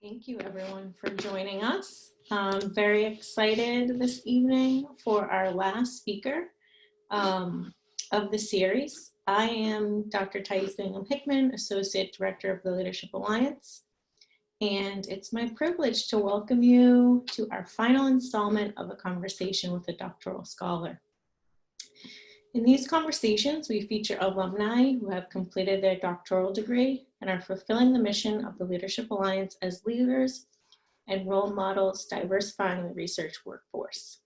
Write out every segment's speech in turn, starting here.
Thank you everyone for joining us. I'm very excited this evening for our last speaker of the series. I am Dr. Thais Bingham-Hickman, Associate Director of the Leadership Alliance, and it's my privilege to welcome you to our final installment of a conversation with a doctoral scholar. In these conversations, we feature alumni who have completed their doctoral degree and are fulfilling the mission of the Leadership Alliance as leaders and role models diversifying the research workforce.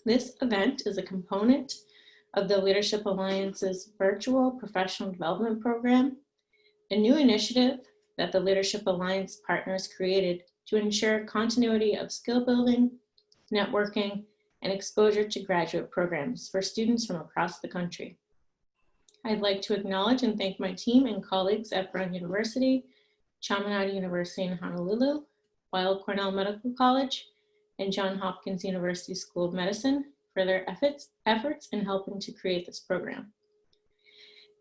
This event is a component of the Leadership Alliance's virtual professional development program, a new initiative that the Leadership Alliance partners created to ensure continuity of skill building, networking, and exposure to graduate programs for students from across the country. I'd like to acknowledge and thank my team and colleagues at Brown University, Chaminade University in Honolulu, Weill Cornell Medical College, and Johns Hopkins University School of Medicine for their efforts in helping to create this program.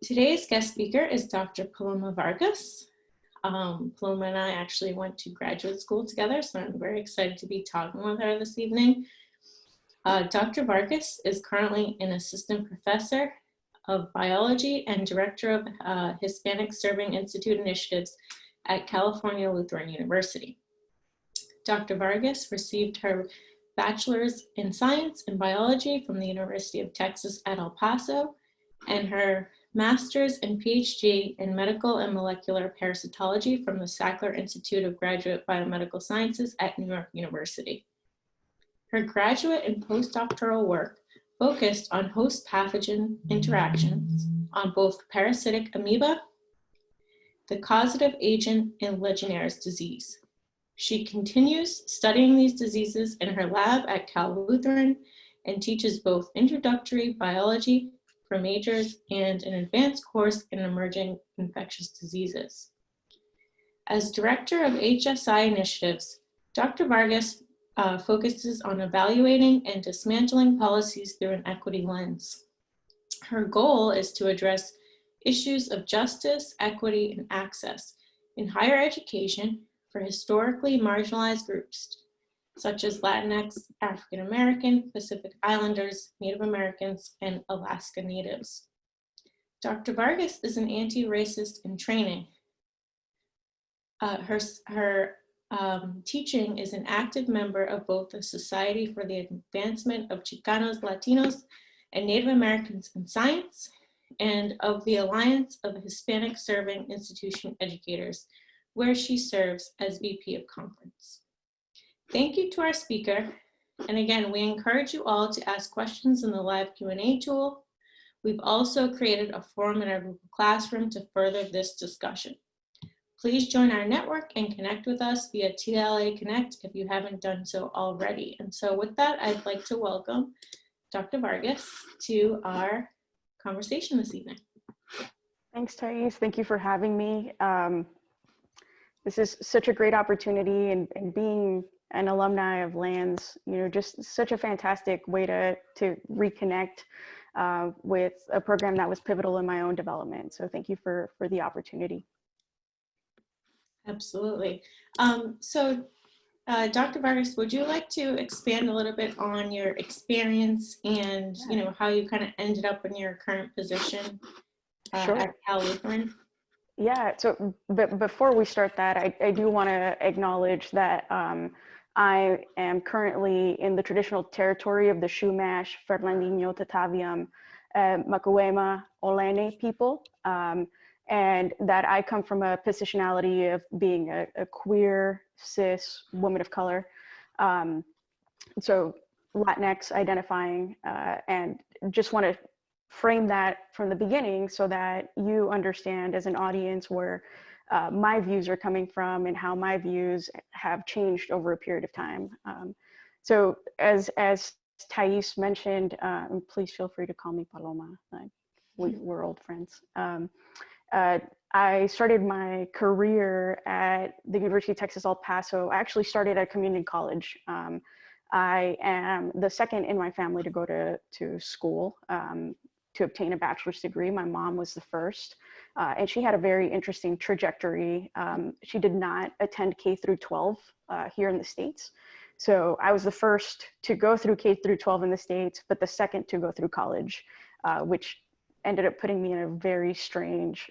Today's guest speaker is Dr. Paloma Vargas. Paloma and I actually went to graduate school together, so I'm very excited to be talking with her this evening. Dr. Vargas is currently an assistant professor of biology and director of Hispanic-Serving Institute initiatives at California Lutheran University. Dr. Vargas received her bachelor's in science and biology from the University of Texas at El Paso and her master's and PhD in medical and molecular parasitology from the Sackler Institute of Graduate Biomedical Sciences at New York University. Her graduate and postdoctoral work focused on host pathogen interactions on both parasitic amoeba, the causative agent in Legionnaire's disease. She continues studying these diseases in her lab at Cal Lutheran and teaches both introductory biology for majors and an advanced course in emerging infectious diseases. As director of HSI initiatives, Dr. Vargas focuses on evaluating and dismantling policies through an equity lens. Her goal is to address issues of justice, equity, and access in higher education for historically marginalized groups, such as Latinx, African American, Pacific Islanders, Native Americans, and Alaska Natives. Dr. Vargas is an anti-racist in training. Her teaching is an active member of both the Society for the Advancement of Chicanos, Latinos, and Native Americans in Science, and of the Alliance of Hispanic-Serving Institution Educators, where she serves as VP of Conference. Thank you to our speaker. And again, we encourage you all to ask questions in the live Q&A tool. We've also created a forum in our Google Classroom to further this discussion. Please join our network and connect with us via TLA Connect if you haven't done so already. And so with that, I'd like to welcome Dr. Vargas to our conversation this evening. Thanks, Thais. Thank you for having me. This is such a great opportunity, and being an alumni of LANS, just such a fantastic way to reconnect with a program that was pivotal in my own development. So thank you for the opportunity. Absolutely. Dr. Vargas, would you like to expand a little bit on your experience and how you kind of ended up in your current position Sure. at Cal Lutheran? Yeah, so but before we start that, I do want to acknowledge that I am currently in the traditional territory of the Chumash, Fernandinho, Tataviam, Makuema, Olene people. And that I come from a positionality of being a queer, cis woman of color. So Latinx identifying, and just want to frame that from the beginning so that you understand as an audience where my views are coming from and how my views have changed over a period of time. So as Thais mentioned, and please feel free to call me Paloma, we're old friends. I started my career at the University of Texas, El Paso. I actually started at community college. I am the second in my family to go to school, to obtain a bachelor's degree. My mom was the first, and she had a very interesting trajectory. She did not attend K through 12 here in the States. So I was the first to go through K through 12 in the States, but the second to go through college, which ended up putting me in a very strange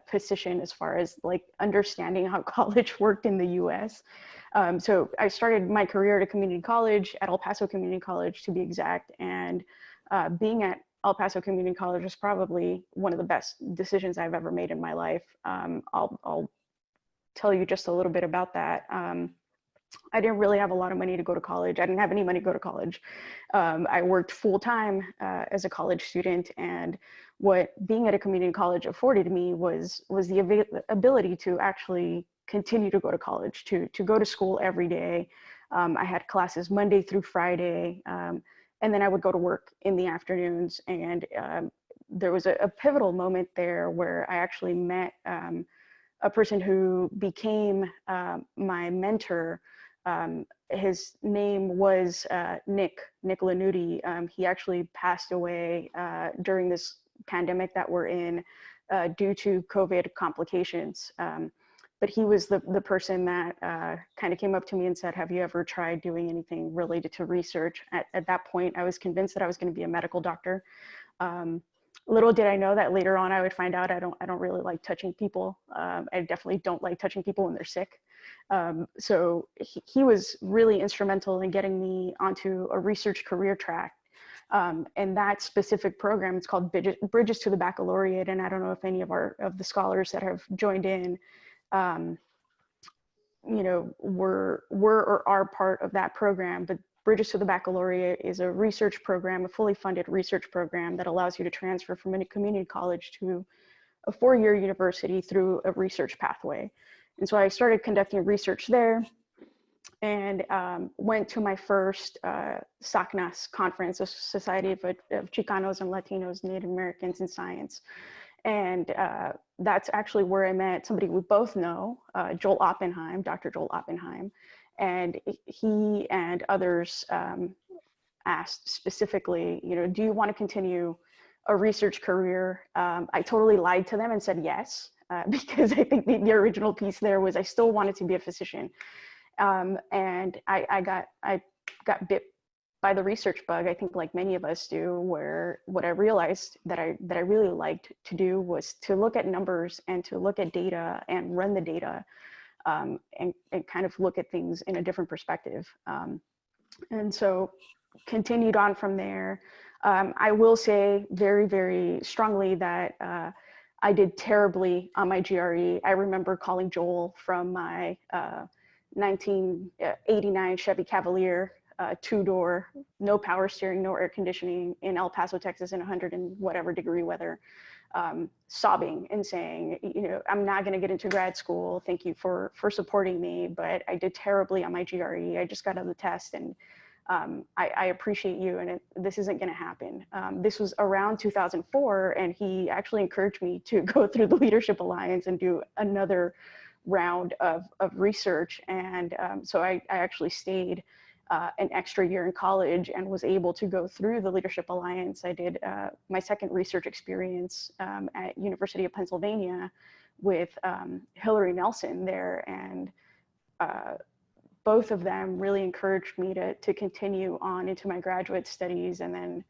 position as far as like understanding how college worked in the US. So I started my career at a community college, at El Paso Community College to be exact. And being at El Paso Community College was probably one of the best decisions I've ever made in my life. I'll tell you just a little bit about that. I didn't really have a lot of money to go to college. I didn't have any money to go to college. I worked full time as a college student, and what being at a community college afforded me was the ability to actually continue to go to college, to go to school every day. I had classes Monday through Friday, and then I would go to work in the afternoons. And there was a pivotal moment there where I actually met a person who became my mentor. His name was Nick Lanuti. He actually passed away during this pandemic that we're in due to COVID complications. But he was the person that kind of came up to me and said, have you ever tried doing anything related to research? At that point, I was convinced that I was going to be a medical doctor. Little did I know that later on I would find out I don't really like touching people. I definitely don't like touching people when they're sick. So he was really instrumental in getting me onto a research career track. And that specific program, it's called Bridges to the Baccalaureate. And I don't know if any of the scholars that have joined in, were or are part of that program. But Bridges to the Baccalaureate is a research program, a fully funded research program that allows you to transfer from a community college to a 4-year university through a research pathway. And so I started conducting research there, and went to my first SACNAS conference, a Society of Chicanos and Latinos, Native Americans in Science. And that's actually where I met somebody we both know, Joel Oppenheim, Dr. Joel Oppenheim. And he and others asked specifically, do you want to continue a research career? I totally lied to them and said yes, because I think the original piece there was I still wanted to be a physician. And I got bit by the research bug, I think like many of us do, where what I realized that I really liked to do was to look at numbers and to look at data and run the data, and kind of look at things in a different perspective. And so continued on from there. I will say very, very strongly that I did terribly on my GRE. I remember calling Joel from my 1989 Chevy Cavalier, 2-door, no power steering, no air conditioning in El Paso, Texas in 100 and whatever degree weather, sobbing and saying, I'm not going to get into grad school. Thank you for supporting me, but I did terribly on my GRE. I just got out of the test, and I appreciate you, and this isn't going to happen. This was around 2004, and he actually encouraged me to go through the Leadership Alliance and do another round of research. And so I actually stayed an extra year in college and was able to go through the Leadership Alliance. I did my second research experience at University of Pennsylvania with Hillary Nelson there, and both of them really encouraged me to continue on into my graduate studies, and then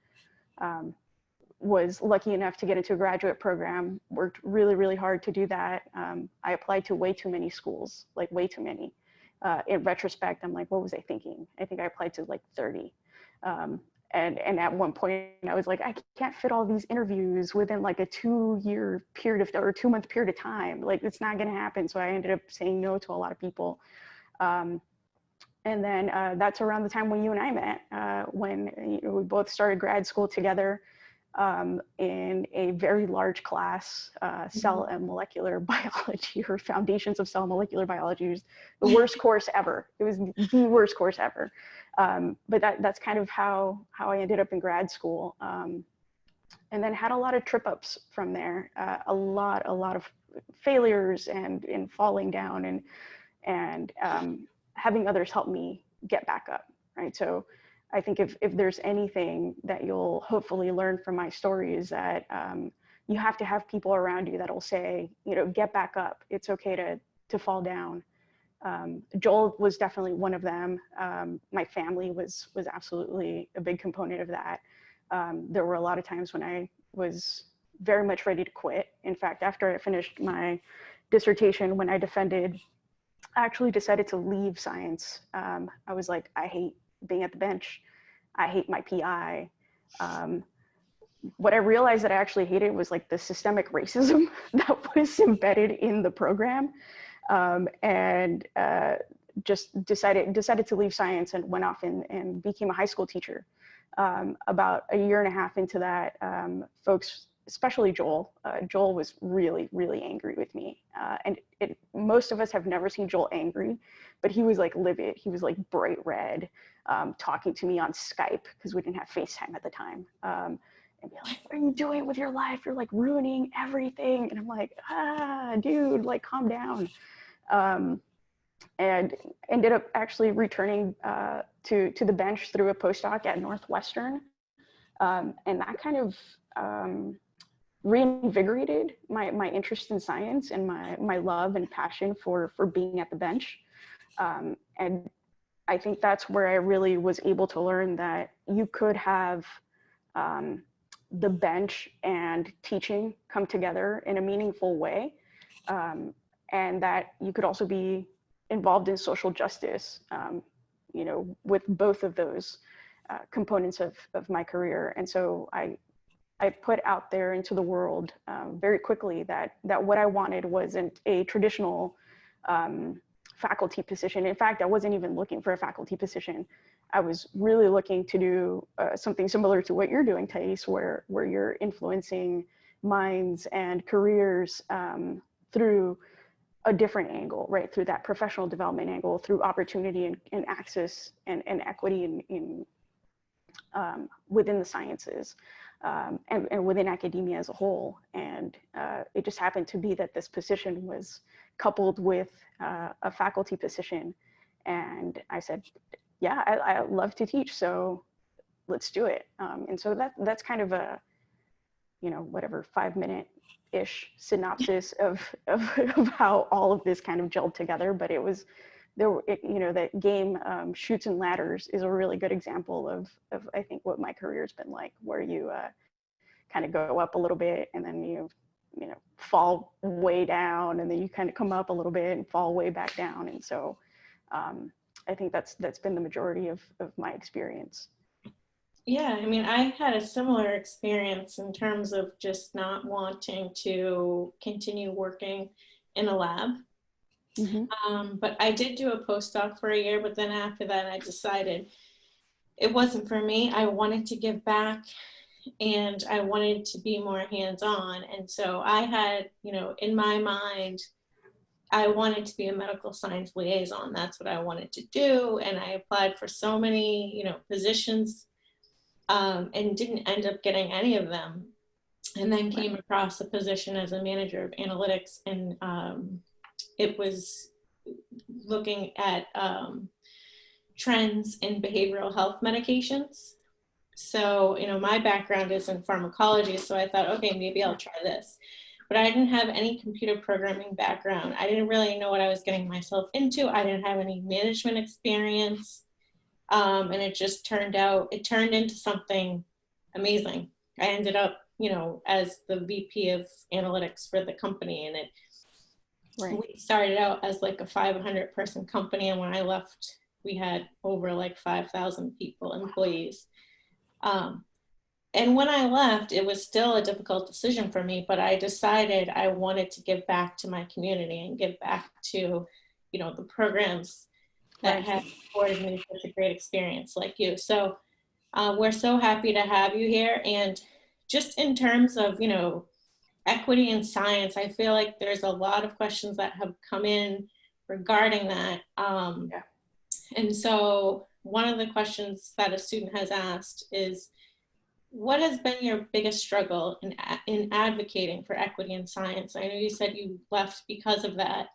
was lucky enough to get into a graduate program, worked really, really hard to do that. I applied to way too many schools, like way too many. In retrospect, I'm like, what was I thinking? I think I applied to like 30. And at one point I was like, I can't fit all these interviews within like a 2-year period or a 2-month period of time. Like, it's not gonna happen. So I ended up saying no to a lot of people. And then that's around the time when you and I met, when we both started grad school together. In a very large class, cell and molecular biology, or foundations of cell molecular biology. It was the worst course ever. It was the worst course ever. But that's kind of how I ended up in grad school. And then had a lot of trip ups from there, a lot of failures and falling down, and having others help me get back up, right? So I think if there's anything that you'll hopefully learn from my story is that you have to have people around you that'll say, you know, get back up. It's okay to fall down. Joel was definitely one of them. My family was absolutely a big component of that. There were a lot of times when I was very much ready to quit. In fact, after I finished my dissertation, when I defended, I actually decided to leave science. I was like, I hate being at the bench. I hate my PI. What I realized that I actually hated was like the systemic racism that was embedded in the program. And just decided to leave science and went off and became a high school teacher. About a year and a half into that, folks, especially Joel was really, really angry with me. And most of us have never seen Joel angry, but he was like livid. He was like bright red, talking to me on Skype because we didn't have FaceTime at the time. And be like, what are you doing with your life? You're like ruining everything. And I'm like, dude, like calm down. And ended up actually returning to the bench through a postdoc at Northwestern. And that kind of reinvigorated my interest in science and my love and passion for being at the bench. And I think that's where I really was able to learn that you could have the bench and teaching come together in a meaningful way. And that you could also be involved in social justice, you know, with both of those components of my career. And so I put out there into the world very quickly that what I wanted wasn't a traditional faculty position. In fact, I wasn't even looking for a faculty position. I was really looking to do something similar to what you're doing, Thais, where you're influencing minds and careers through a different angle, right? Through that professional development angle, through opportunity and access and equity in within the sciences and within academia as a whole. And it just happened to be that this position was coupled with a faculty position. And I said, yeah, I love to teach, so let's do it. And so that's kind of a, you know, whatever, 5-minute-ish synopsis of how all of this kind of gelled together. But it was, you know, that game Chutes and Ladders is a really good example of I think what my career's been like, where you kind of go up a little bit and then you know, fall way down, and then you kind of come up a little bit and fall way back down. And so I think that's been the majority of my experience. Yeah, I mean, I had a similar experience in terms of just not wanting to continue working in a lab. Mm-hmm. But I did do a postdoc for a year, but then after that, I decided it wasn't for me. I wanted to give back and I wanted to be more hands-on. And so I had, you know, in my mind, I wanted to be a medical science liaison. That's what I wanted to do. And I applied for so many, you know, positions and didn't end up getting any of them. And then came across a position as a manager of analytics. And it was looking at trends in behavioral health medications. So, you know, my background is in pharmacology. So I thought, okay, maybe I'll try this. But I didn't have any computer programming background. I didn't really know what I was getting myself into. I didn't have any management experience. And it just turned into something amazing. I ended up, you know, as the VP of analytics for the company. And we started out as like a 500-person company. And when I left, we had over like 5,000 employees. And when I left, it was still a difficult decision for me, but I decided I wanted to give back to my community and give back to, you know, the programs that have afforded me such a great experience like you. So we're so happy to have you here. And just in terms of, you know, equity in science, I feel like there's a lot of questions that have come in regarding that. And so one of the questions that a student has asked is, what has been your biggest struggle in advocating for equity in science? I know you said you left because of that.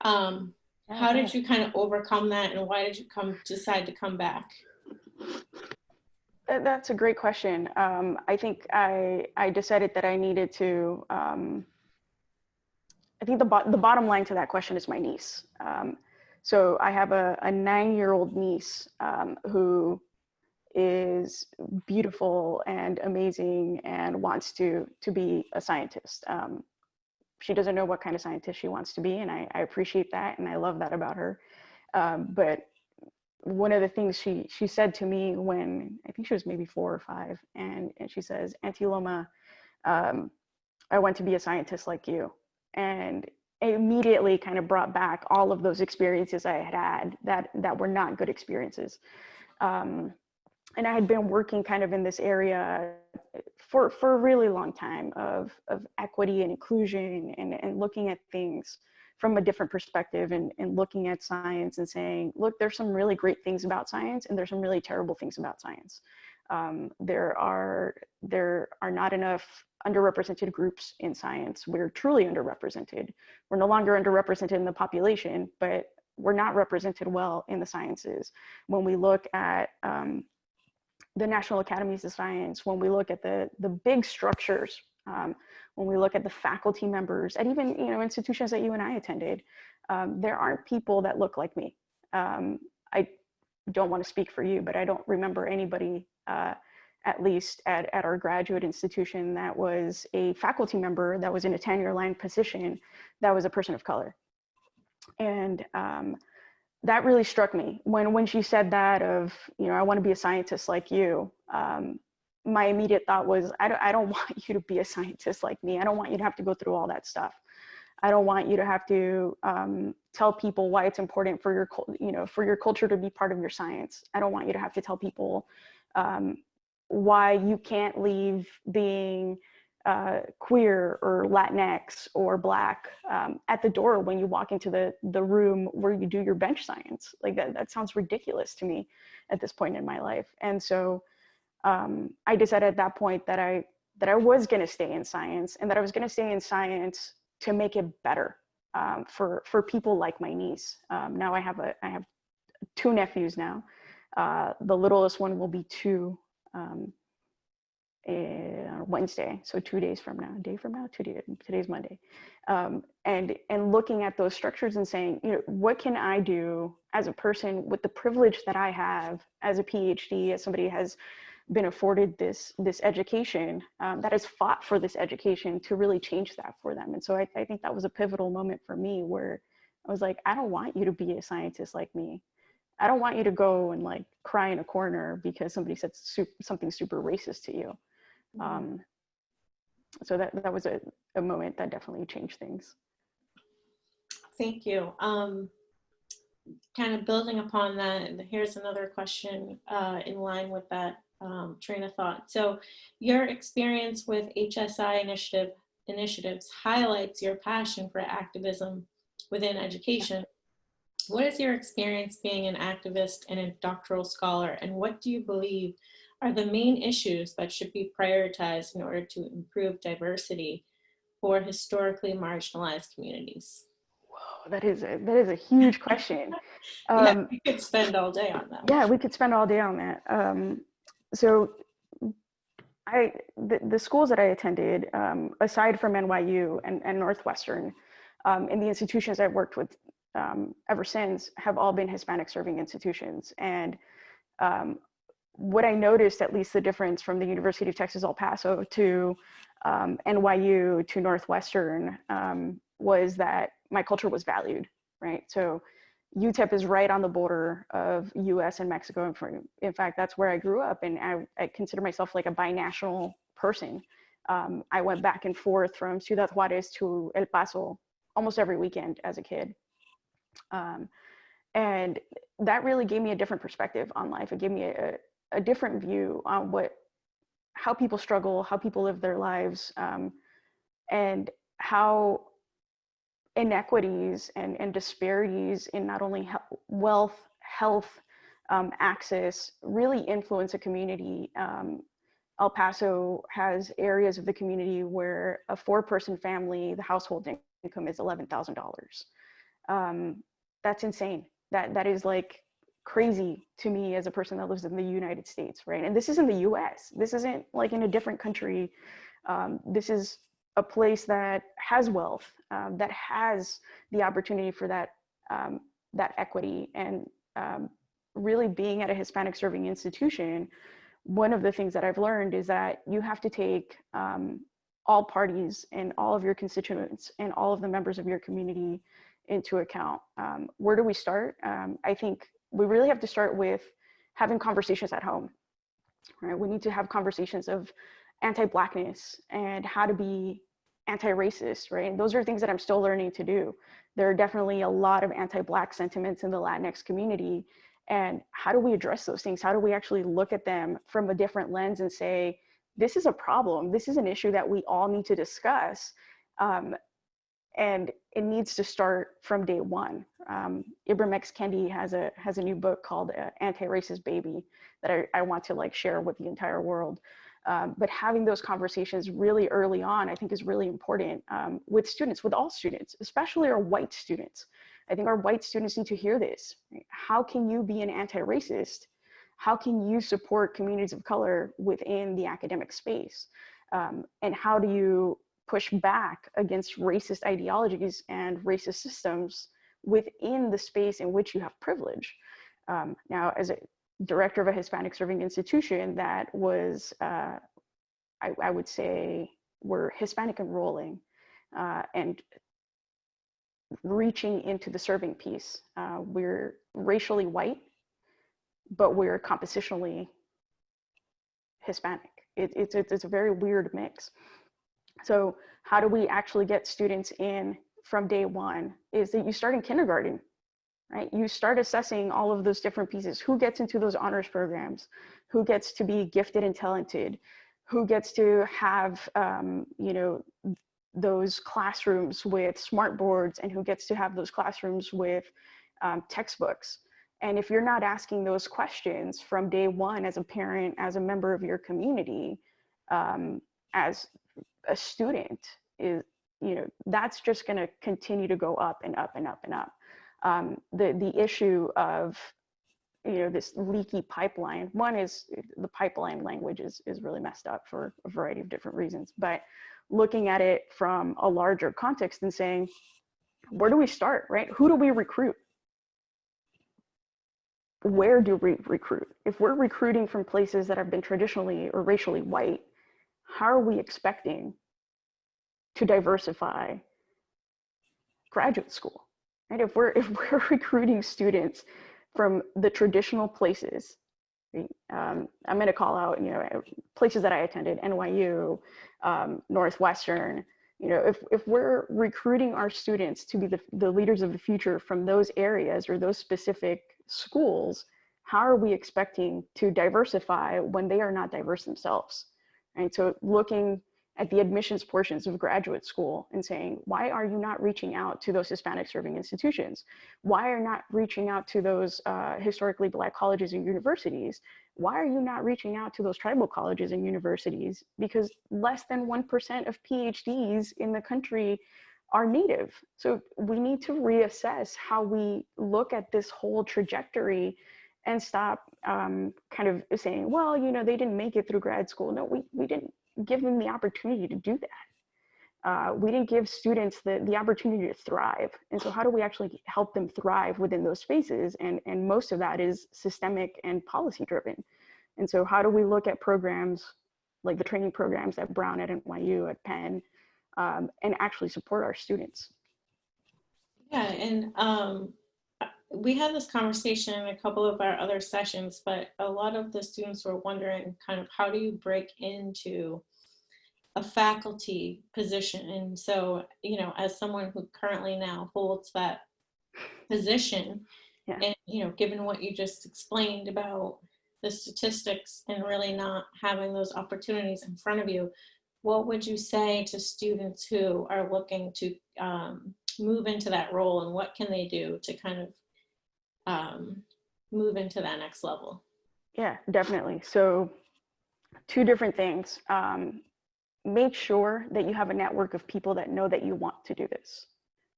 How did you kind of overcome that, and why did you decide to come back? That's a great question. I think I decided that I needed to, I think the bottom line to that question is my niece. So I have a 9-year-old niece who is beautiful and amazing and wants to be a scientist. She doesn't know what kind of scientist she wants to be, and I appreciate that, and I love that about her. But one of the things she said to me when I think she was maybe 4 or 5, and she says, "Auntie Loma, I want to be a scientist like you." And it immediately kind of brought back all of those experiences I had that were not good experiences. And I had been working kind of in this area for a really long time of equity and inclusion and looking at things from a different perspective and looking at science and saying, look, there's some really great things about science and there's some really terrible things about science. There are not enough underrepresented groups in science. We're truly underrepresented. We're no longer underrepresented in the population, but we're not represented well in the sciences. When we look at the National Academies of Science, when we look at the big structures, when we look at the faculty members, and even institutions that you and I attended, there aren't people that look like me. I don't want to speak for you, but I don't remember anybody, at least at our graduate institution, that was a faculty member that was in a tenure line position that was a person of color. And that really struck me when she said that of, I want to be a scientist like you. My immediate thought was, I don't want you to be a scientist like me. I don't want you to have to go through all that stuff. I don't want you to have to tell people why it's important for your culture to be part of your science. I don't want you to have to tell people why you can't leave being queer or Latinx or Black at the door when you walk into the room where you do your bench science. Like that sounds ridiculous to me at this point in my life. And so I decided at that point that I was going to stay in science, and that I was going to stay in science to make it better for people like my niece. Now I have 2 nephews now. The littlest one will be 2 Wednesday, so 2 days from now, a day from now, 2 days, today's Monday. And looking at those structures and saying, what can I do as a person with the privilege that I have as a PhD, as somebody has been afforded this education, that has fought for this education, to really change that for them. And so I think that was a pivotal moment for me, where I was like, I don't want you to be a scientist like me. I don't want you to go and like cry in a corner because somebody said something super racist to you. So that was a moment that definitely changed things. Thank you. Kind of building upon that, here's another question in line with that train of thought. So your experience with HSI initiatives highlights your passion for activism within education. What is your experience being an activist and a doctoral scholar, and what do you believe are the main issues that should be prioritized in order to improve diversity for historically marginalized communities? Whoa, that is a huge question. Yeah, we could spend all day on that. Yeah, we could spend all day on that. So the schools that I attended, aside from NYU and Northwestern, and the institutions I've worked with ever since, have all been Hispanic-serving institutions. And what I noticed, at least the difference from the University of Texas El Paso to NYU to Northwestern, was that my culture was valued, right? So UTEP is right on the border of US and Mexico. In fact, that's where I grew up, and I consider myself like a binational person. I went back and forth from Ciudad Juarez to El Paso almost every weekend as a kid. And that really gave me a different perspective on life. It gave me a different view on how people struggle, how people live their lives, and how inequities and disparities in not only wealth, health, access really influence a community. El Paso has areas of the community where a 4-person family, the household income is $11,000. That's insane. That is like crazy to me as a person that lives in the United States, right? And this is in the US. This isn't like in a different country. This is a place that has wealth, that has the opportunity for that, that equity. And really being at a Hispanic serving institution, one of the things that I've learned is that you have to take all parties and all of your constituents and all of the members of your community into account. Where do we start? I think we really have to start with having conversations at home, right? We need to have conversations of anti-Blackness and how to be anti-racist, right? And those are things that I'm still learning to do. There are definitely a lot of anti-Black sentiments in the Latinx community. And how do we address those things? How do we actually look at them from a different lens and say, this is a problem. This is an issue that we all need to discuss. And it needs to start from day one. Ibram X. Kendi has a new book called Anti-Racist Baby that I want to like share with the entire world. But having those conversations really early on, I think is really important with students, with all students, especially our white students. I think our white students need to hear this. Right? How can you be an anti-racist? How can you support communities of color within the academic space? And how do you push back against racist ideologies and racist systems within the space in which you have privilege? Now, as a director of a Hispanic serving institution that was, I would say, we're Hispanic enrolling and reaching into the serving piece. We're racially white, but we're compositionally Hispanic. It's a very weird mix. So how do we actually get students in from day one is that you start in kindergarten, right? You start assessing all of those different pieces. Who gets into those honors programs? Who gets to be gifted and talented? Who gets to have, you know, those classrooms with smart boards, and who gets to have those classrooms with textbooks? And if you're not asking those questions from day one as a parent, as a member of your community, as a student, is, you know, that's just going to continue to go up and up and up and up. The issue of, you know, this leaky pipeline, one is the pipeline language is really messed up for a variety of different reasons, but looking at it from a larger context and saying, where do we start, right? Who do we recruit? Where do we recruit? If we're recruiting from places that have been traditionally or racially white, how are we expecting to diversify graduate school, right? If we're recruiting students from the traditional places, right? I'm going to call out, you know, places that I attended, NYU, Northwestern. You know, if we're recruiting our students to be the leaders of the future from those areas or those specific schools, how are we expecting to diversify when they are not diverse themselves? And so looking at the admissions portions of graduate school and saying, why are you not reaching out to those Hispanic serving institutions? Why are you not reaching out to those historically Black colleges and universities? Why are you not reaching out to those tribal colleges and universities? Because less than 1% of PhDs in the country are Native. So we need to reassess how we look at this whole trajectory and stop kind of saying, well, you know, they didn't make it through grad school. No, we didn't give them the opportunity to do that. We didn't give students the opportunity to thrive. And so how do we actually help them thrive within those spaces? And most of that is systemic and policy driven. And so how do we look at programs like the training programs at Brown, at NYU, at Penn, and actually support our students? Yeah, and we had this conversation in a couple of our other sessions, but a lot of the students were wondering kind of how do you break into a faculty position? And so, you know, as someone who currently now holds that position, Yeah. and, you know, given what you just explained about the statistics and really not having those opportunities in front of you, what would you say to students who are looking to move into that role, and what can they do to kind of move into that next level? Yeah, definitely. So two different things. Make sure that you have a network of people that know that you want to do this,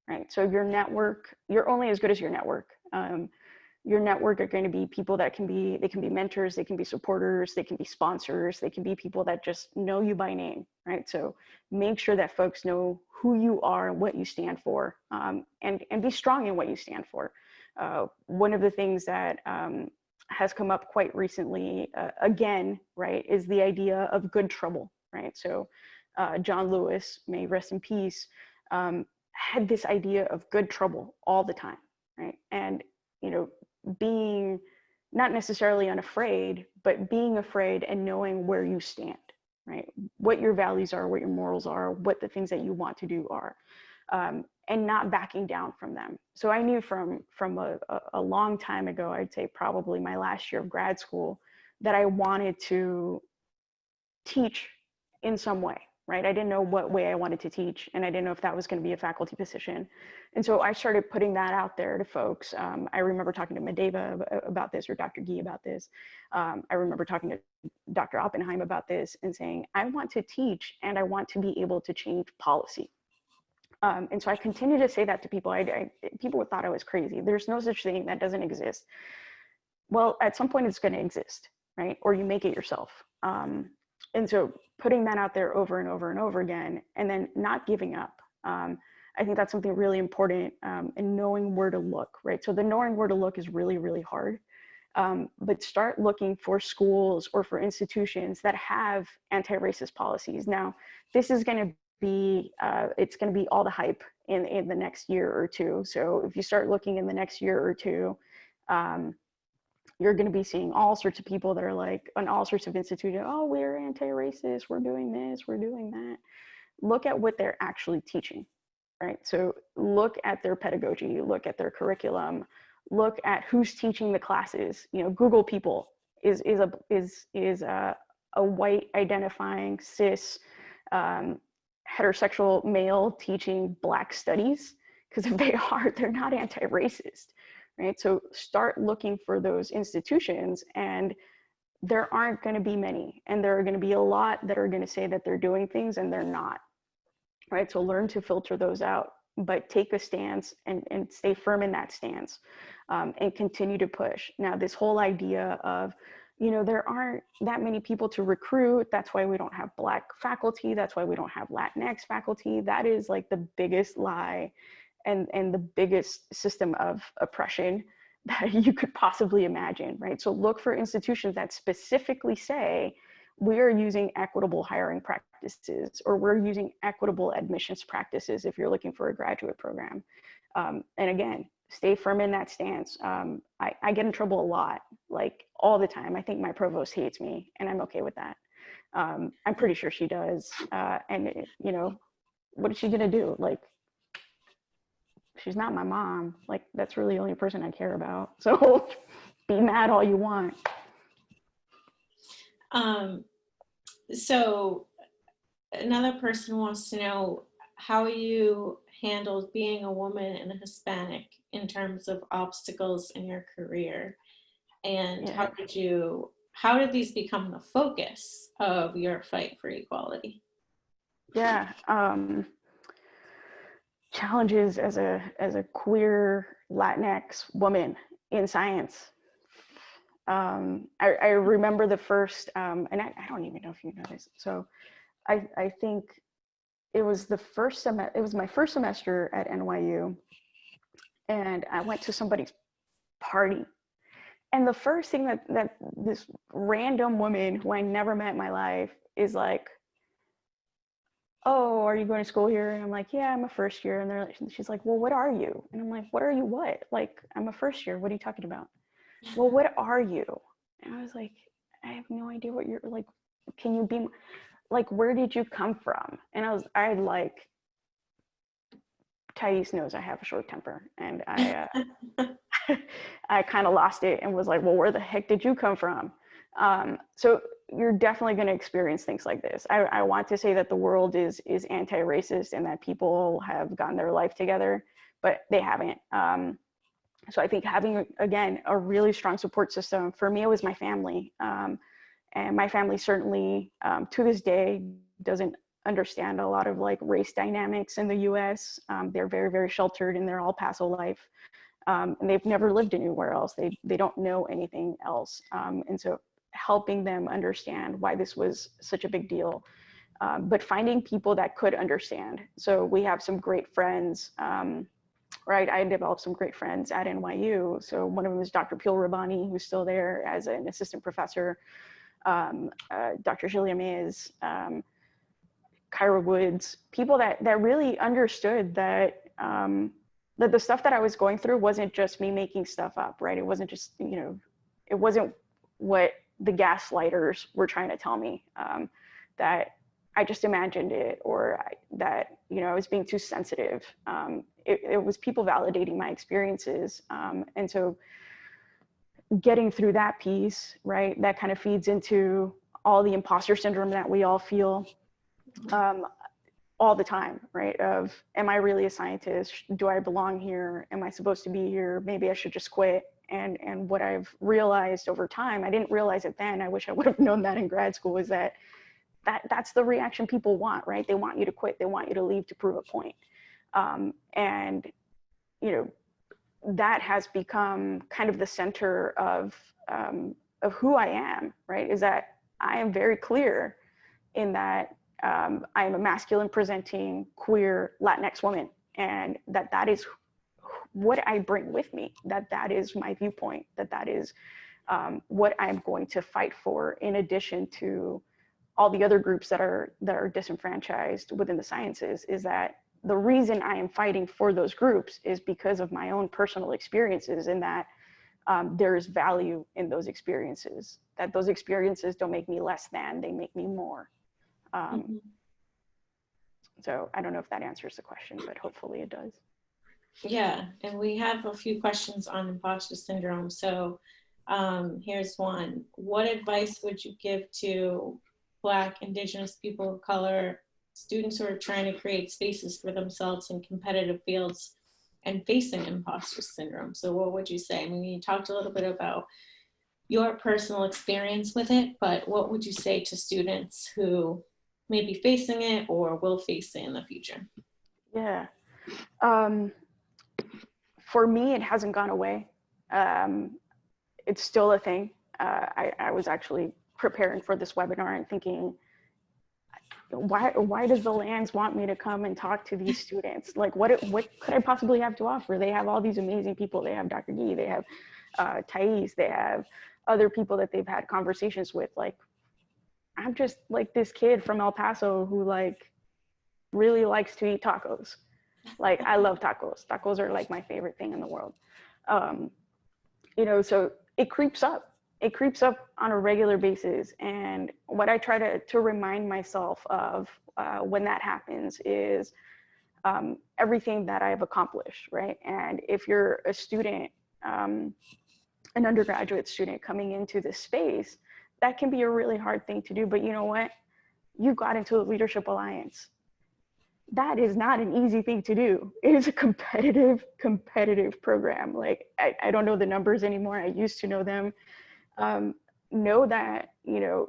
right? So your network, you're only as good as your network. Your network are going to be people that they can be mentors, they can be supporters, they can be sponsors, they can be people that just know you by name, right? So make sure that folks know who you are and what you stand for, and be strong in what you stand for. One of the things that has come up quite recently, again, right, is the idea of good trouble, right? So John Lewis, may rest in peace, had this idea of good trouble all the time, right? And, you know, being not necessarily unafraid, but being afraid and knowing where you stand, right? What your values are, what your morals are, what the things that you want to do are, and not backing down from them. So I knew from a long time ago, I'd say probably my last year of grad school, that I wanted to teach in some way, right? I didn't know what way I wanted to teach, and I didn't know if that was going to be a faculty position. And so I started putting that out there to folks. I remember talking to Madeva about this, or Dr. Gee about this. I remember talking to Dr. Oppenheim about this and saying, I want to teach and I want to be able to change policy. And so I continue to say that to people. People thought I was crazy. There's no such thing, that doesn't exist. Well, at some point it's going to exist, right? Or you make it yourself. And so putting that out there over and over and over again, and then not giving up. I think that's something really important, and knowing where to look, right? So the knowing where to look is really, really hard. But start looking for schools or for institutions that have anti-racist policies. Now, this is going to be, it's going to be all the hype in the next year or two. So if you start looking in the next year or two, you're going to be seeing all sorts of people that are like, on all sorts of institutions, oh, we're anti-racist, we're doing this, we're doing that. Look at what they're actually teaching, right? So look at their pedagogy, look at their curriculum, look at who's teaching the classes. You know, Google people is a white identifying cis heterosexual male teaching Black studies, because if they are, they're not anti-racist. Right? So start looking for those institutions, and there aren't going to be many, and there are going to be a lot that are going to say that they're doing things and they're not, right? So learn to filter those out, but take a stance and stay firm in that stance, and continue to push. Now, this whole idea of, you know, there aren't that many people to recruit, that's why we don't have Black faculty, that's why we don't have Latinx faculty, that is like the biggest lie and the biggest system of oppression that you could possibly imagine, right? So look for institutions that specifically say, we are using equitable hiring practices, or we're using equitable admissions practices if you're looking for a graduate program. And again, stay firm in that stance. I get in trouble a lot, like all the time. I think my provost hates me, and I'm okay with that. I'm pretty sure she does. And you know, what is she gonna do? Like, she's not my mom. Like, that's really the only person I care about. So be mad all you want. So another person wants to know how you handled being a woman and a Hispanic in terms of obstacles in your career, and how did these become the focus of your fight for equality? Yeah. Challenges as a queer Latinx woman in science. I remember the first, and I don't even know if you know this. So I think it was the first semester, it was my first semester at NYU, and I went to somebody's party. And the first thing that this random woman who I never met in my life is like, oh, are you going to school here? And I'm like, yeah, I'm a first year. And she's like, well, what are you? And I'm like, what are you what? Like, I'm a first year. What are you talking about? Well, what are you? And I was like, I have no idea what you're like. Can you be like, where did you come from? And I like, Thais knows I have a short temper, and I kind of lost it and was like, well, where the heck did you come from? So you're definitely going to experience things like this. I want to say that the world is anti-racist and that people have gotten their life together, but they haven't. So I think having, again, a really strong support system, for me, it was my family. And my family certainly, to this day, doesn't understand a lot of like race dynamics in the US. They're very, very sheltered in their El Paso life. and they've never lived anywhere else. They don't know anything else. And so helping them understand why this was such a big deal, but finding people that could understand. So we have some great friends, right? I developed some great friends at NYU. So one of them is Dr. Peel Rabani, who's still there as an assistant professor, Dr. Julia Mays, Kyra Woods, people that really understood that, that the stuff that I was going through wasn't just me making stuff up, right? It wasn't just, you know, it wasn't what the gaslighters were trying to tell me, that I just imagined it, or that, you know, I was being too sensitive. It was people validating my experiences. And so getting through that piece, right, that kind of feeds into all the imposter syndrome that we all feel all the time, right? Of, am I really a scientist? Do I belong here? Am I supposed to be here? Maybe I should just quit. And what I've realized over time, I didn't realize it then, I wish I would have known that in grad school, is that's the reaction people want, right? They want you to quit. They want you to leave to prove a point. And, you know, that has become kind of the center of who I am, right? Is that I am very clear in that I am a masculine presenting queer Latinx woman, and that is what I bring with me, that is my viewpoint, that is what I'm going to fight for, in addition to all the other groups that are disenfranchised within the sciences. Is that the reason I am fighting for those groups is because of my own personal experiences, and that there is value in those experiences, that those experiences don't make me less than, they make me more. So I don't know if that answers the question, but hopefully it does. Yeah, and we have a few questions on imposter syndrome. So here's one. What advice would you give to Black, Indigenous, people of color, students who are trying to create spaces for themselves in competitive fields and facing imposter syndrome? So what would you say? I mean, you talked a little bit about your personal experience with it, but what would you say to students who may be facing it or will face it in the future? Yeah. For me, it hasn't gone away. It's still a thing. I was actually preparing for this webinar and thinking, why does the Lands want me to come and talk to these students? Like, what could I possibly have to offer? They have all these amazing people. They have Dr. Gee, they have Thais, they have other people that they've had conversations with. Like, I'm just like this kid from El Paso who like really likes to eat tacos. Like, I love tacos. Tacos are like my favorite thing in the world. You know, so it creeps up. It creeps up on a regular basis. And what I try to remind myself of when that happens is everything that I've accomplished, right? And if you're a student, an undergraduate student coming into this space, that can be a really hard thing to do. But you know what? You got into the Leadership Alliance. That is not an easy thing to do. It is a competitive program. Like, I don't know the numbers anymore. I used to know them. Know that, you know,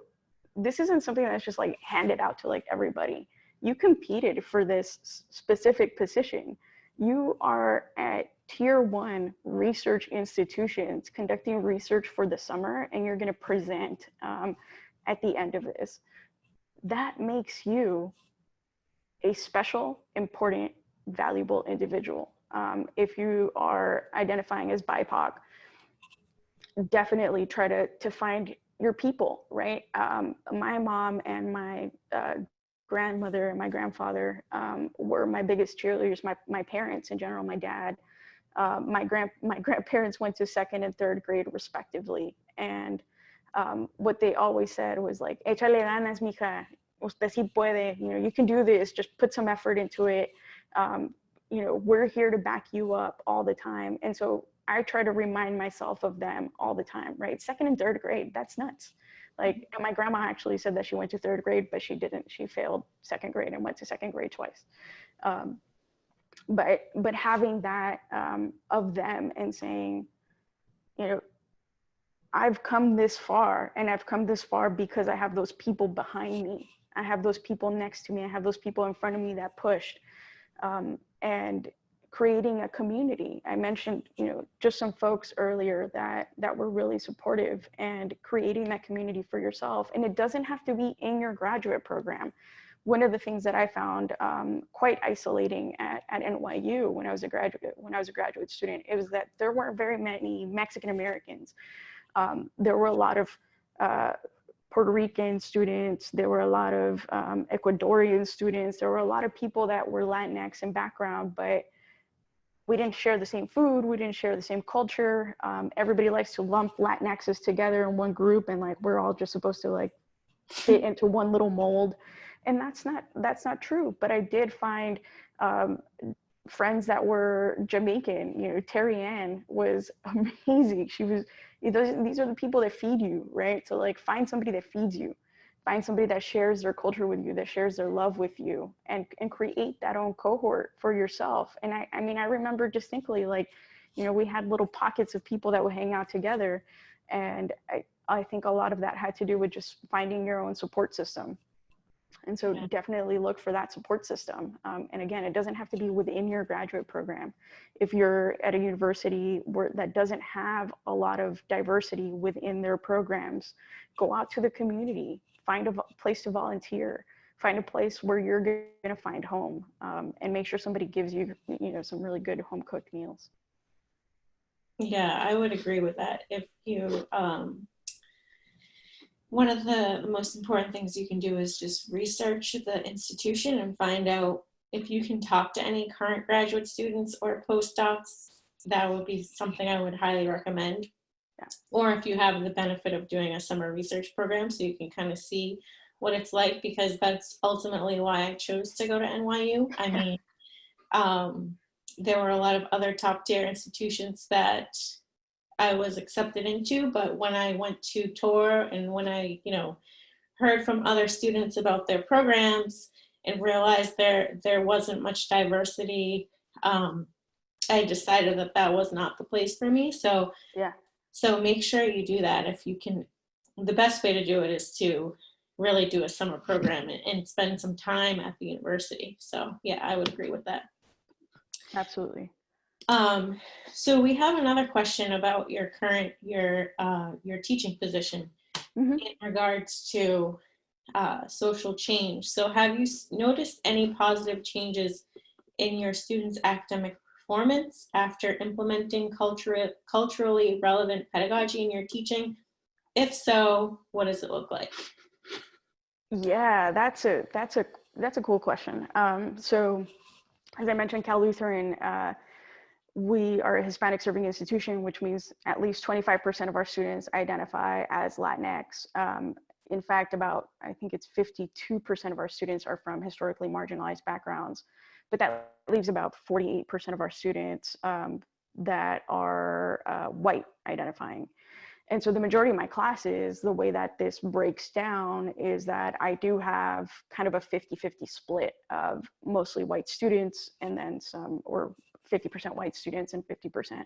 this isn't something that's just like handed out to like everybody. You competed for this specific position. You are at tier 1 research institutions conducting research for the summer, and you're going to present at the end of this. That makes you a special, important, valuable individual. If you are identifying as BIPOC, definitely try to find your people, right? My mom and my grandmother and my grandfather were my biggest cheerleaders. My parents in general, my dad, my grandparents went to 2nd and 3rd grade respectively. And what they always said was like, échale ganas, mija, usted sí puede, you know, you can do this, just put some effort into it. You know, we're here to back you up all the time. And so I try to remind myself of them all the time, right? 2nd and 3rd grade, that's nuts. Like, my grandma actually said that she went to 3rd grade, but she didn't. She failed 2nd grade and went to 2nd grade twice. But having that of them and saying, you know, I've come this far, and I've come this far because I have those people behind me. I have those people next to me. I have those people in front of me that pushed. And creating a community. I mentioned, you know, just some folks earlier that were really supportive, and creating that community for yourself. And it doesn't have to be in your graduate program. One of the things that I found quite isolating at NYU when I was a graduate student, it was that there weren't very many Mexican Americans. There were a lot of Puerto Rican students, there were a lot of Ecuadorian students, there were a lot of people that were Latinx in background, but we didn't share the same food, we didn't share the same culture. Everybody likes to lump Latinxes together in one group, and like we're all just supposed to like fit into one little mold. And that's not true. But I did find friends that were Jamaican. You know, Terry Ann was amazing. She was, these are the people that feed you, right? So like find somebody that feeds you, find somebody that shares their culture with you, that shares their love with you, and create that own cohort for yourself. And I mean, I remember distinctly, like, you know, we had little pockets of people that would hang out together. And I think a lot of that had to do with just finding your own support system. And so definitely look for that support system. And again, it doesn't have to be within your graduate program. If you're at a university that doesn't have a lot of diversity within their programs, go out to the community, find a place to volunteer, find a place where you're going to find home, and make sure somebody gives you, you know, some really good home cooked meals. Yeah, I would agree with that. If you, one of the most important things you can do is just research the institution and find out if you can talk to any current graduate students or postdocs. That would be something I would highly recommend. Yeah. Or if you have the benefit of doing a summer research program, so you can kind of see what it's like, because that's ultimately why I chose to go to NYU. I mean, there were a lot of other top tier institutions that I was accepted into, but when I went to tour and when I, you know, heard from other students about their programs and realized there wasn't much diversity, I decided that that was not the place for me. So yeah, so make sure you do that if you can. The best way to do it is to really do a summer program and spend some time at the university. So yeah, I would agree with that. absolutely. So we have another question about your current, your teaching position in regards to social change. So have you noticed any positive changes in your students' academic performance after implementing culturally relevant pedagogy in your teaching? If so, what does it look like? Yeah, that's a cool question. So as I mentioned, Cal Lutheran, we are a Hispanic-serving institution, which means at least 25% of our students identify as Latinx. In fact, I think it's 52% of our students are from historically marginalized backgrounds, but that leaves about 48% of our students that are white identifying. And so the majority of my classes, the way that this breaks down is that I do have kind of a 50-50 split of mostly white students, and then some, or 50% white students and 50%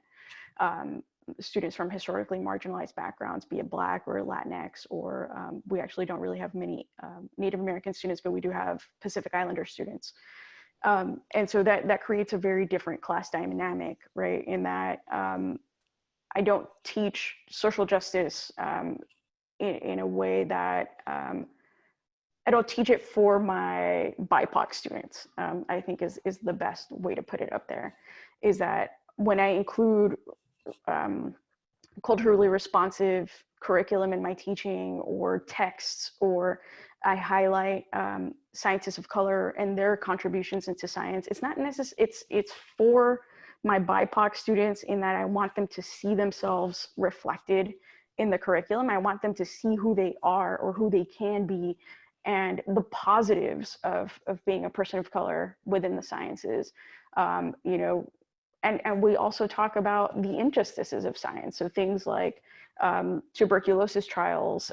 students from historically marginalized backgrounds, be it Black or Latinx, or we actually don't really have many Native American students, but we do have Pacific Islander students. And so that creates a very different class dynamic, right? In that I don't teach social justice in a way that I don't teach it for my BIPOC students, I think is the best way to put it up there, is that when I include culturally responsive curriculum in my teaching, or texts, or I highlight scientists of color and their contributions into science, it's not necessarily, it's for my BIPOC students, in that I want them to see themselves reflected in the curriculum. I want them to see who they are or who they can be, and the positives of being a person of color within the sciences. You know, and we also talk about the injustices of science. So things like tuberculosis trials,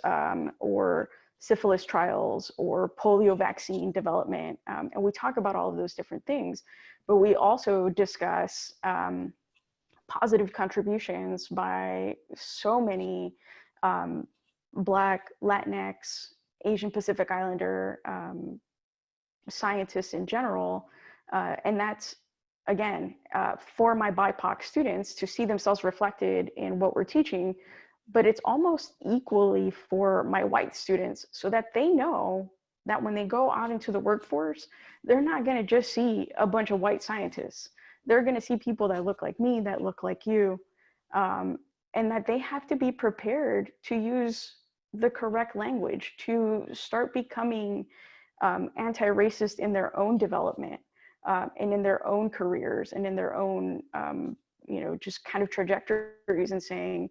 or syphilis trials, or polio vaccine development. And we talk about all of those different things, but we also discuss positive contributions by so many Black, Latinx, Asian Pacific Islander scientists in general. And that's again, for my BIPOC students to see themselves reflected in what we're teaching, but it's almost equally for my white students, so that they know that when they go out into the workforce, they're not going to just see a bunch of white scientists. They're going to see people that look like me, that look like you, and that they have to be prepared to use the correct language, to start becoming anti-racist in their own development, and in their own careers, and in their own, just kind of trajectories, and saying,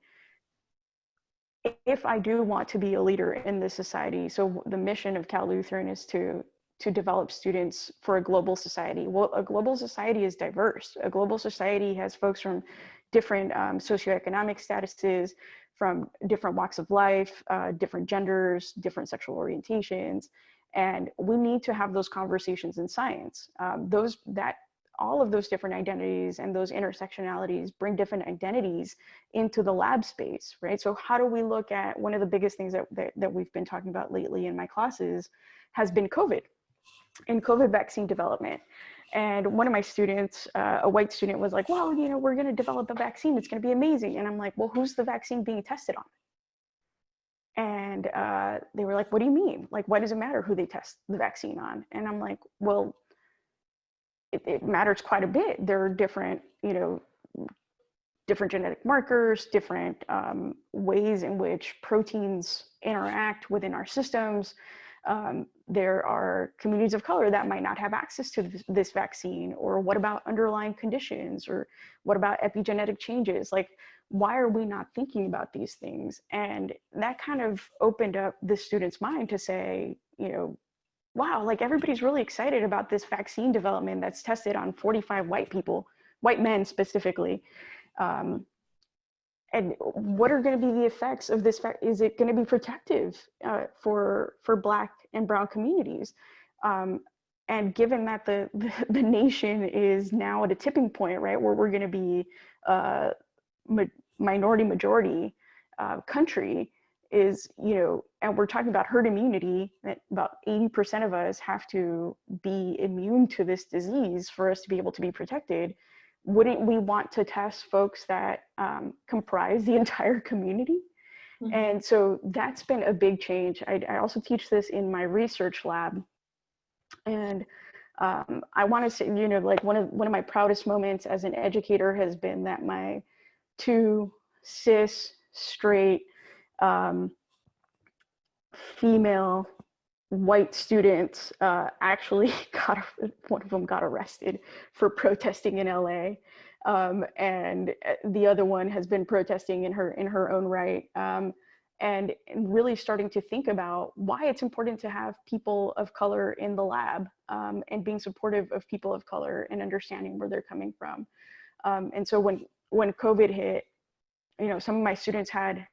if I do want to be a leader in this society, so the mission of Cal Lutheran is to develop students for a global society. Well, a global society is diverse. A global society has folks from different socioeconomic statuses, from different walks of life, different genders, different sexual orientations. And we need to have those conversations in science. All of those different identities and those intersectionalities bring different identities into the lab space, right? So how do we look at, one of the biggest things that we've been talking about lately in my classes has been COVID and COVID vaccine development. And one of my students, a white student, was like, well, we're going to develop a vaccine. It's going to be amazing. And I'm like, well, who's the vaccine being tested on? And they were like, what do you mean? Like, why does it matter who they test the vaccine on? And I'm like, well, it matters quite a bit. There are different, different genetic markers, different ways in which proteins interact within our systems. There are communities of color that might not have access to this vaccine. Or what about underlying conditions? Or what about epigenetic changes? Like, why are we not thinking about these things? And that kind of opened up the student's mind to say, wow, like everybody's really excited about this vaccine development that's tested on 45 white people, white men specifically. And what are going to be the effects of this? Is it going to be protective for Black and Brown communities? And given that the nation is now at a tipping point, right, where we're going to be minority majority country, is, and we're talking about herd immunity, that about 80% of us have to be immune to this disease for us to be able to be protected. Wouldn't we want to test folks that comprise the entire community? Mm-hmm. And so that's been a big change. I also teach this in my research lab. And I want to say, like one of my proudest moments as an educator has been that my two cis, straight, female white students actually one of them got arrested for protesting in LA, and the other one has been protesting in her own right, and really starting to think about why it's important to have people of color in the lab, and being supportive of people of color and understanding where they're coming from. And so when COVID hit, some of my students had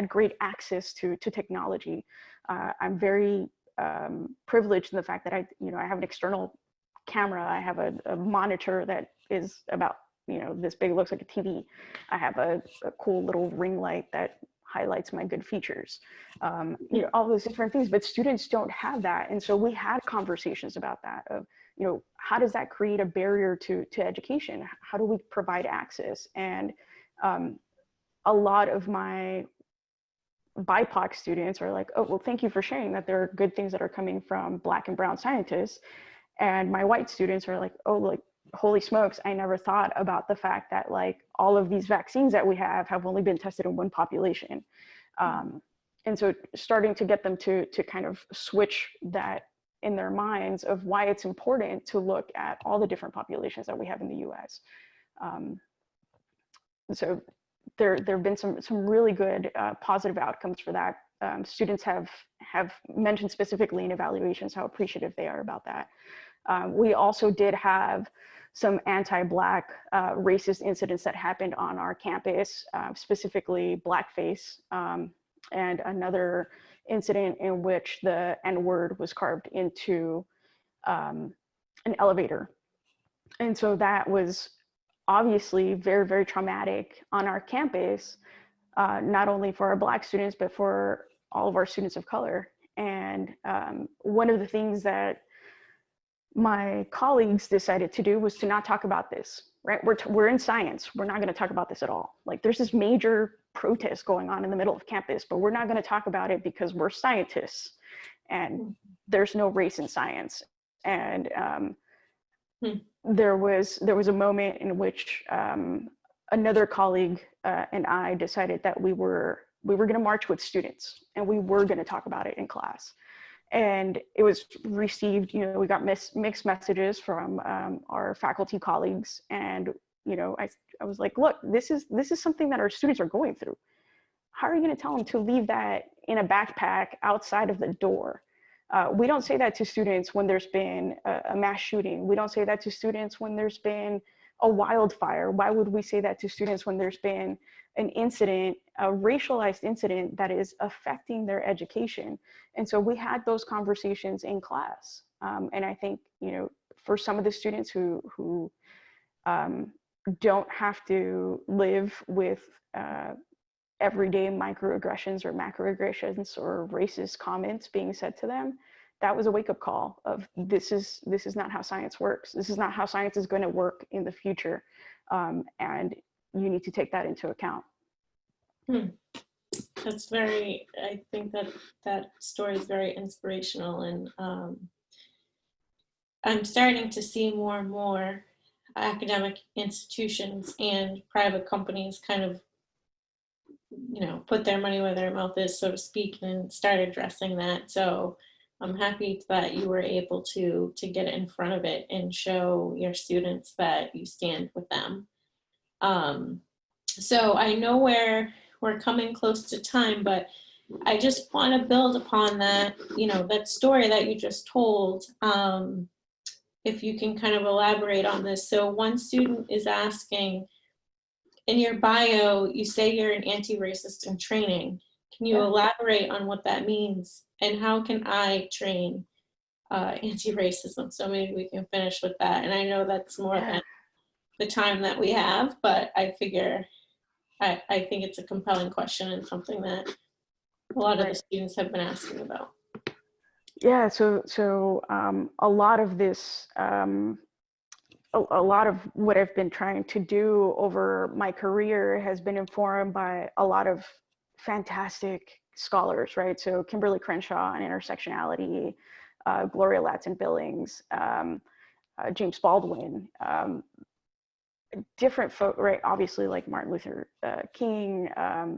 great access to technology. I'm very privileged in the fact that I have an external camera. I have a monitor that is about, this big, looks like a TV. I have a cool little ring light that highlights my good features. All those different things, but students don't have that. And so we had conversations about that of, how does that create a barrier to education? How do we provide access? And a lot of my BIPOC students are like, oh, well, thank you for sharing that there are good things that are coming from Black and Brown scientists. And my white students are like, oh, like, holy smokes, I never thought about the fact that like all of these vaccines that we have only been tested in one population. And so starting to get them to kind of switch that in their minds of why it's important to look at all the different populations that we have in the US. So there have been some really good positive outcomes for that. Students have mentioned specifically in evaluations how appreciative they are about that. We also did have some anti-Black racist incidents that happened on our campus, specifically blackface, and another incident in which the N-word was carved into an elevator. And so that was obviously very, very traumatic on our campus, not only for our Black students, but for all of our students of color. And one of the things that my colleagues decided to do was to not talk about this, right? We're in science. We're not going to talk about this at all. Like, there's this major protest going on in the middle of campus, but we're not going to talk about it because we're scientists and there's no race in science. And there was a moment in which another colleague and I decided that we were going to march with students and we were going to talk about it in class. And it was received, we got mixed messages from our faculty colleagues. And, I was like, look, this is something that our students are going through. How are you going to tell them to leave that in a backpack outside of the door? We don't say that to students when there's been a mass shooting. We don't say that to students when there's been a wildfire. Why would we say that to students when there's been an incident, a racialized incident that is affecting their education? And so we had those conversations in class. And I think, for some of the students who don't have to live with everyday microaggressions or macroaggressions or racist comments being said to them, that was a wake-up call of this is not how science works. This is not how science is going to work in the future. And you need to take that into account. That's I think that story is very inspirational. And I'm starting to see more and more academic institutions and private companies kind of, put their money where their mouth is, so to speak, and start addressing that. So I'm happy that you were able to get in front of it and show your students that you stand with them. So I know we're coming close to time, but I just want to build upon that, that story that you just told. If you can kind of elaborate on this. So one student is asking, in your bio, you say you're an anti-racist in training. Can you elaborate on what that means? And how can I train anti-racism? So maybe we can finish with that. And I know that's more than the time that we have, but I figure, I think it's a compelling question and something that a lot of the students have been asking about. Yeah, so a lot of this, a lot of what I've been trying to do over my career has been informed by a lot of fantastic scholars, right? So Kimberly Crenshaw on intersectionality, Gloria Ladson-Billings, James Baldwin, different folk, right? Obviously, like Martin Luther King,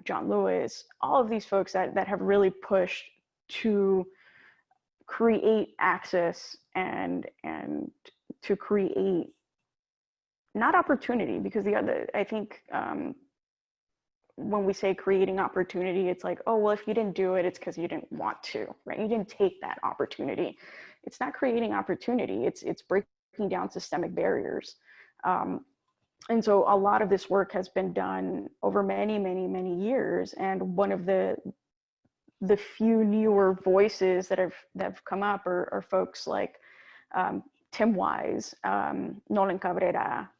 John Lewis, all of these folks that have really pushed to create access and to create not opportunity, because I think when we say creating opportunity, it's like, oh, well, if you didn't do it, it's because you didn't want to, right? You didn't take that opportunity. It's not creating opportunity. It's breaking down systemic barriers. And so a lot of this work has been done over many, many, many years. And one of the few newer voices that have come up are folks like Tim Wise, Nolan Cabrera,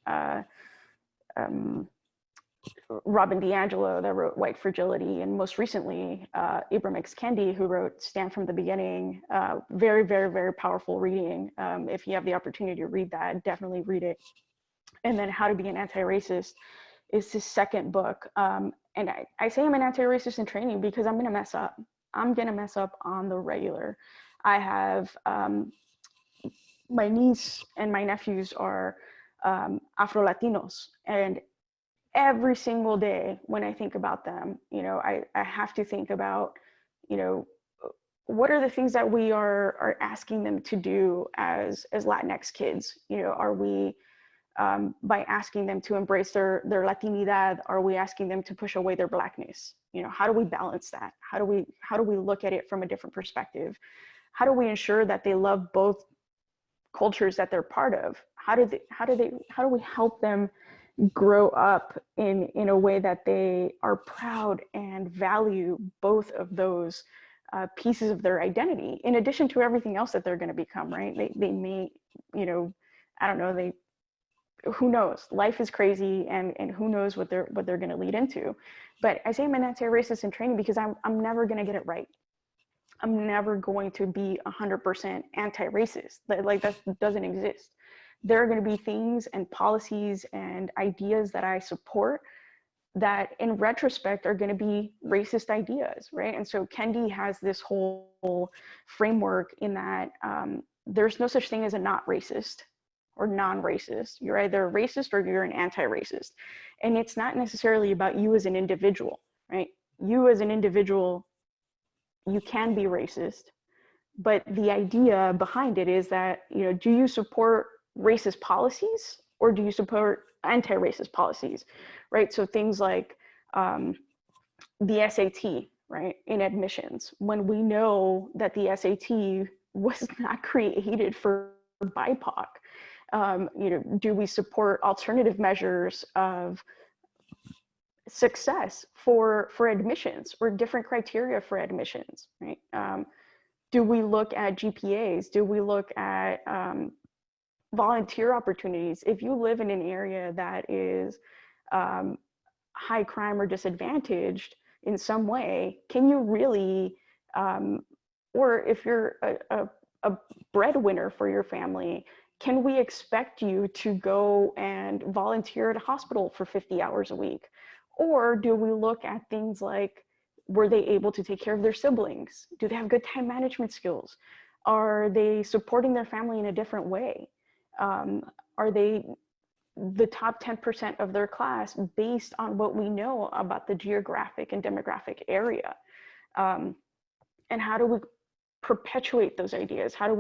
Robin DiAngelo that wrote White Fragility, and most recently Ibram X. Kendi, who wrote Stand from the Beginning. Very, very, very powerful reading. If you have the opportunity to read that, definitely read it. And then How to Be an Anti-Racist is his second book. And I say I'm an anti-racist in training because I'm going to mess up. I'm going to mess up on the regular. I have my niece and my nephews are Afro-Latinos, and every single day when I think about them, I have to think about, what are the things that we are asking them to do as Latinx kids? Are we, by asking them to embrace their Latinidad, are we asking them to push away their Blackness? How do we balance that? How do we look at it from a different perspective? How do we ensure that they love both cultures that they're part of? How do we help them grow up in a way that they are proud and value both of those pieces of their identity, in addition to everything else that they're going to become, right? They may, I don't know, who knows? Life is crazy, and who knows what they're going to lead into. But I say I'm an anti-racist in training because I'm never going to get it right. I'm never going to be 100% anti-racist. Like that doesn't exist. There are going to be things and policies and ideas that I support that in retrospect are going to be racist ideas, right? And so Kendi has this whole framework in that there's no such thing as a not racist or non-racist. You're either a racist or you're an anti-racist. And it's not necessarily about you as an individual, right? You as an individual, you can be racist, but the idea behind it is that, you know, do you support racist policies or do you support anti-racist policies, right? So things like the SAT, right, in admissions, when we know that the SAT was not created for BIPOC, you know, do we support alternative measures of success for admissions or different criteria for admissions, right? Do we look at GPAs? Do we look at volunteer opportunities? If you live in an area that is high crime or disadvantaged in some way, can you really, or if you're a breadwinner for your family, can we expect you to go and volunteer at a hospital for 50 hours a week? Or do we look at things like, were they able to take care of their siblings? Do they have good time management skills? Are they supporting their family in a different way? Are they the top 10% of their class based on what we know about the geographic and demographic area? And how do we perpetuate those ideas? How do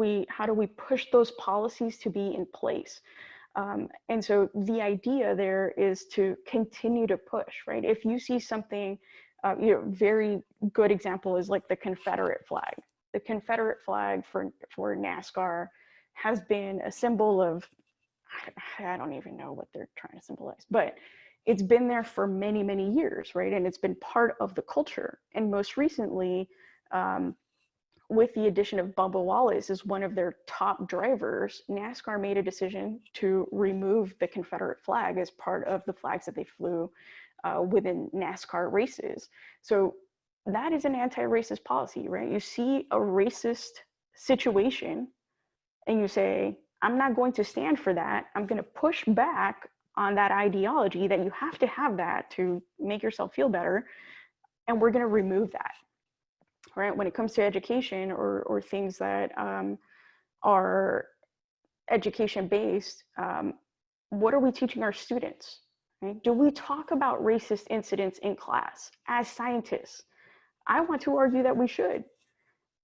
we push those policies to be in place? And so the idea there is to continue to push, right? If you see something, you know, very good example is like the Confederate flag. The Confederate flag for NASCAR has been a symbol of, I don't even know what they're trying to symbolize, but it's been there for many, many years, right? And it's been part of the culture. And most recently, with the addition of Bubba Wallace as one of their top drivers, NASCAR made a decision to remove the Confederate flag as part of the flags that they flew within NASCAR races. So that is an anti-racist policy, right? You see a racist situation and you say, I'm not going to stand for that. I'm going to push back on that ideology that you have to have that to make yourself feel better. And we're going to remove that. Right? When it comes to education or things that are education-based, what are we teaching our students? Right? Do we talk about racist incidents in class as scientists? I want to argue that we should.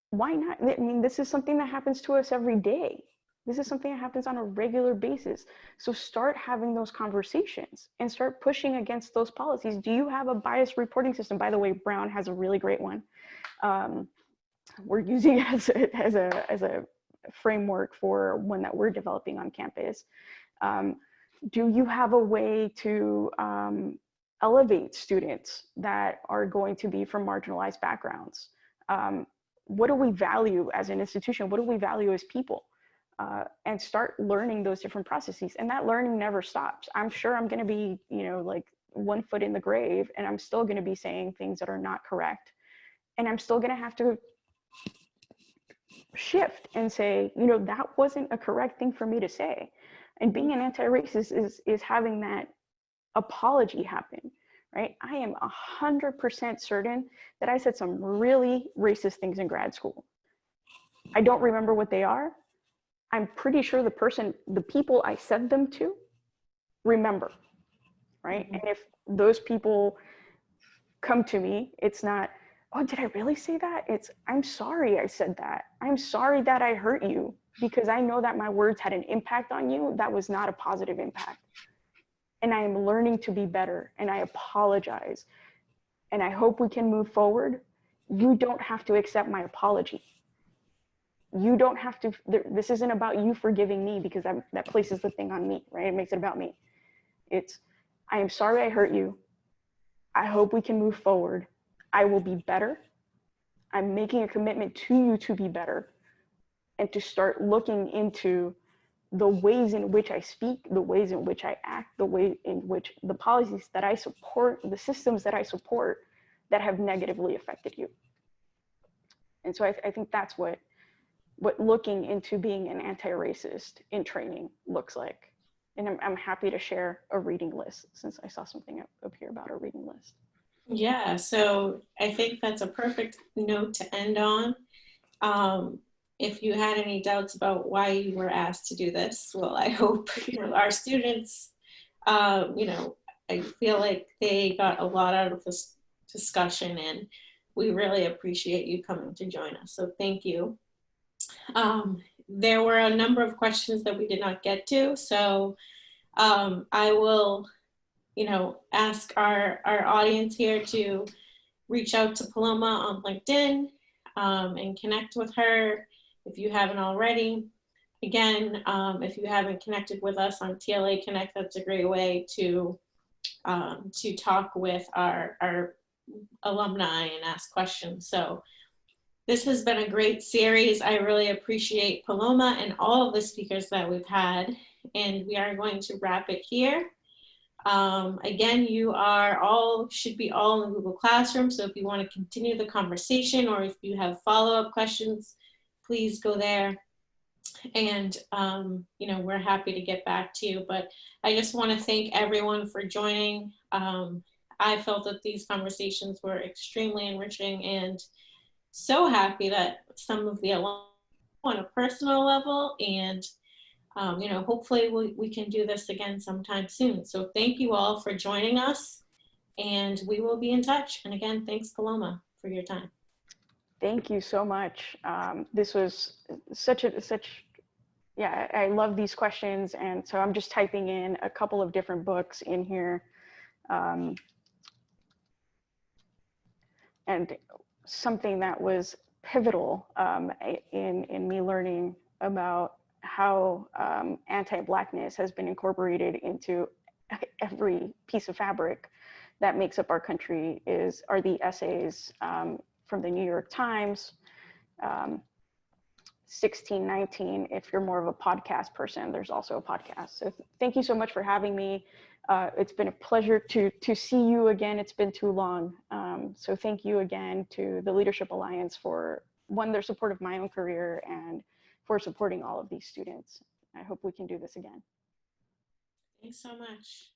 Why not? I mean, this is something that happens to us every day. This is something that happens on a regular basis. So start having those conversations and start pushing against those policies. Do you have a bias reporting system? By the way, Brown has a really great one. We're using it as a framework for one that we're developing on campus. Do you have a way to elevate students that are going to be from marginalized backgrounds? What do we value as an institution? What do we value as people? And start learning those different processes. And that learning never stops. I'm sure I'm going to be, you know, like 1 foot in the grave, and I'm still going to be saying things that are not correct. And I'm still going to have to shift and say, you know, that wasn't a correct thing for me to say. And being an anti-racist is having that apology happen, right? I am 100% certain that I said some really racist things in grad school. I don't remember what they are. I'm pretty sure the people I said them to remember, right? And if those people come to me, it's not, oh, did I really say that? It's, I'm sorry I said that. I'm sorry that I hurt you because I know that my words had an impact on you. That was not a positive impact. And I am learning to be better, and I apologize. And I hope we can move forward. You don't have to accept my apology. You don't have to, this isn't about you forgiving me because that places the thing on me, right? It makes it about me. It's, I am sorry I hurt you. I hope we can move forward. I will be better. I'm making a commitment to you to be better and to start looking into the ways in which I speak, the ways in which I act, the way in which the policies that I support, the systems that I support that have negatively affected you. And so I think that's what looking into being an anti-racist in training looks like. And I'm happy to share a reading list, since I saw something up here about a reading list. Yeah, so I think that's a perfect note to end on. If you had any doubts about why you were asked to do this, well, I hope our students, I feel like they got a lot out of this discussion, and we really appreciate you coming to join us. So thank you. There were a number of questions that we did not get to, so I will, ask our audience here to reach out to Paloma on LinkedIn and connect with her if you haven't already. Again, if you haven't connected with us on TLA Connect, that's a great way to talk with our alumni and ask questions. So this has been a great series. I really appreciate Paloma and all of the speakers that we've had, and we are going to wrap it here. Again, you should be all in Google Classroom, so if you want to continue the conversation or if you have follow-up questions, please go there. And, we're happy to get back to you. But I just want to thank everyone for joining. I felt that these conversations were extremely enriching, and so happy that some of the alumni on a personal level, and hopefully we can do this again sometime soon. So thank you all for joining us, and we will be in touch. And again, thanks, Paloma, for your time. Thank you so much. This was yeah, I love these questions. And so I'm just typing in a couple of different books in here. And something that was pivotal in me learning about how anti-Blackness has been incorporated into every piece of fabric that makes up our country are the essays from the New York Times, 1619. If you're more of a podcast person, there's also a podcast. So thank you so much for having me. It's been a pleasure to see you again. It's been too long. So thank you again to the Leadership Alliance for their support of my own career and for supporting all of these students. I hope we can do this again. Thanks so much.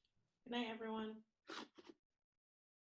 Good night, everyone.